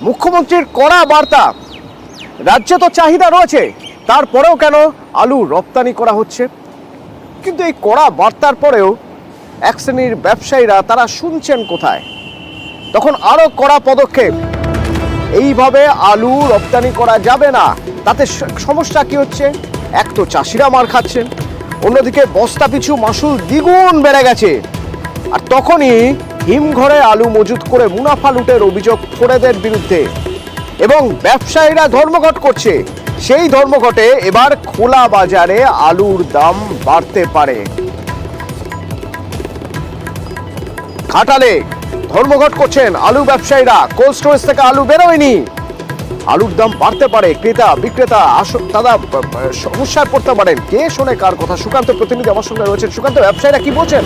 মুখ্যমন্ত্রীর কড়া বার্তা, রাজ্যে তো চাহিদা রয়েছে, তারপরেও কেন আলু রপ্তানি করা হচ্ছে? কিন্তু এই কড়া বার্তার পরেও এক শ্রেণীর ব্যবসায়ীরা তারা শুনছেন কোথায়? তখন আরো কড়া পদক্ষেপ। এইভাবে আলু রপ্তানি করা যাবে না। তাতে সমস্যা কি হচ্ছে? এক তো চাষিরা মার খাচ্ছেন, অন্যদিকে বস্তা পিছু মাসুল দ্বিগুণ বেড়ে গেছে। আর তখনই হিমঘরে আলু মজুত করে মুনাফা লুটের অভিযোগ ফোড়েদের বিরুদ্ধে, এবং ব্যবসায়ীরা ধর্মঘট করছে। সেই ধর্মঘটে এবার খোলা বাজারে আলুর দাম বাড়তে পারে। ঘাটালে ধর্মঘট করছেন আলু ব্যবসায়ীরা, কোল্ড স্টোরেজ থেকে আলু বেরোয়নি, আলুর দাম বাড়তে পারে। ক্রেতা বিক্রেতা তারা সমস্যায় পড়তে পারেন। কে শোনে কার কথা? সুকান্ত প্রতিনিধি আমার সঙ্গে রয়েছেন। সুকান্ত, ব্যবসায়ীরা কি বলছেন?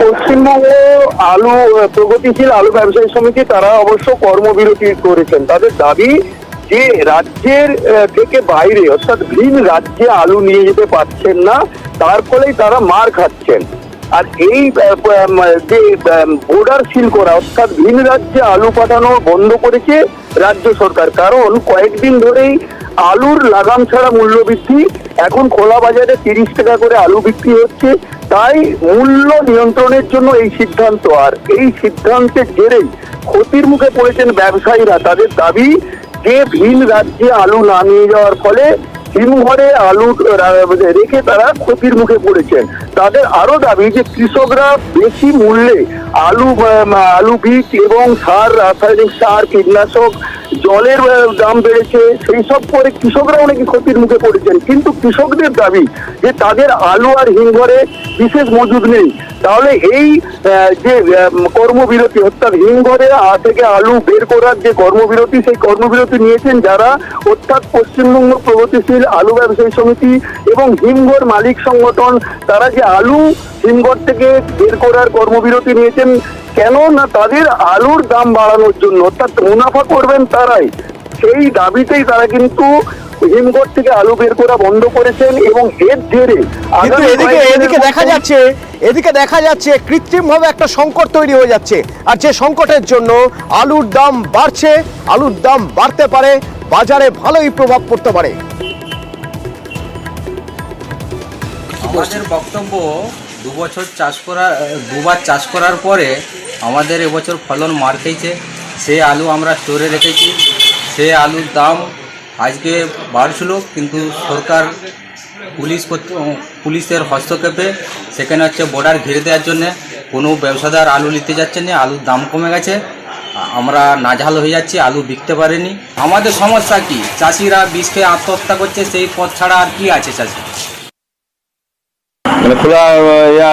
পশ্চিমবঙ্গ আলু প্রগতিশীল আলু ব্যবসায়ী সমিতি তারা অবশ্য কর্মবিরতি করেছেন। তাদের দাবি যে রাজ্যের থেকে বাইরে অর্থাৎ ভিন রাজ্যে আলু নিয়ে যেতে পারছেন না, তার ফলেই তারা মার খাচ্ছেন। আর এই যে বর্ডার সিল করা অর্থাৎ ভিন রাজ্যে আলু পাঠানো বন্ধ করেছে রাজ্য সরকার, কারণ কয়েকদিন ধরেই আলুর লাগাম ছাড়া মূল্য বৃদ্ধি। এখন খোলা বাজারে 30 টাকা করে আলু বিক্রি হচ্ছে, তাই মূল্য নিয়ন্ত্রণের জন্য এই সিদ্ধান্ত। আর এই সিদ্ধান্তের জেরেই ক্ষতির মুখে পড়েছেন ব্যবসায়ীরা। তাদের দাবি যে ভিন রাজ্যে আলু না নিয়ে যাওয়ার ফলে হিমঘরে আলু রেখে তারা ক্ষতির মুখে পড়েছেন। তাদের আরো দাবি যে কৃষকরা বেশি মূল্যে আলু বীজ এবং সার, রাসায়নিক সার, কীটনাশক, জলের দাম বেড়েছে, সেই সব করে কৃষকরা অনেক ক্ষতির মুখে পড়েছেন। কিন্তু কৃষকদের দাবি যে তাদের আলু আর হিমঘরে বিশেষ মজুদ নেই। তাহলে এই যে কর্মবিরতি অর্থাৎ হিমঘরে থেকে আলু বের করার যে কর্মবিরতি, সেই কর্মবিরতি নিয়েছেন যারা অর্থাৎ পশ্চিমবঙ্গ প্রগতিশীল আলু ব্যবসায়ী সমিতি এবং হিমঘর মালিক সংগঠন, তারা যে আলু হিমঘর থেকে বের করার কর্মবিরতি নিয়েছেন কেন না তাদের আলুর দাম বাড়ানোর জন্য, অর্থাৎ মুনাফা করবেন তারাই। সেই দাবিতেই তারা কিন্তু হিমঘর থেকে আলু বের করা বন্ধ করেছেন এবং এর জেরে এদিকে দেখা যাচ্ছে কৃত্রিম ভাবে একটা সংকট তৈরি হয়ে যাচ্ছে। আর যে সংকটের জন্য আলুর দাম বাড়ছে, আলুর দাম বাড়তে পারে, বাজারে ভালোই প্রভাব পড়তে পারে। আমাদের বক্তব্য দুবার চাষ করার পরে আমাদের এবছর ফলন মার খেয়েছে। সেই আলু আমরা স্টোরে রেখেছি, সেই আলুর দাম আজকে বাড়ছিল, কিন্তু সরকার পুলিশের হস্তক্ষেপে সেখানে বর্ডার ঘিরে দেওয়ার জন্যে কোনো ব্যবসাদার আলু নিতে যাচ্ছে না, আলুর দাম কমে গেছে, আমরা নাজেহাল হয়ে যাচ্ছি, আলু বিকতে পারিনি। আমাদের সমস্যা কি? চাষিরা বিষ খেয়ে আত্মহত্যা করছে, সেই পথ ছাড়া আর কি আছে চাষি? মানে খোলা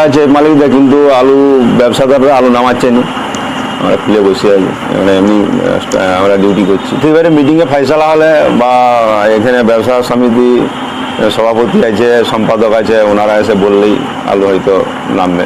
আছে মালিকদের, কিন্তু আলু ব্যবসাদাররা আলু নামাচ্ছেন। আমরা খুলে বসে আছি, মানে এমনি আমরা ডিউটি করছি। এবারে মিটিংয়ে ফয়সালা হলে বা এখানে ব্যবসা সমিতি সভাপতি আছে, সম্পাদক আছে, ওনারা এসে বললেই আলু হয়তো নামবে।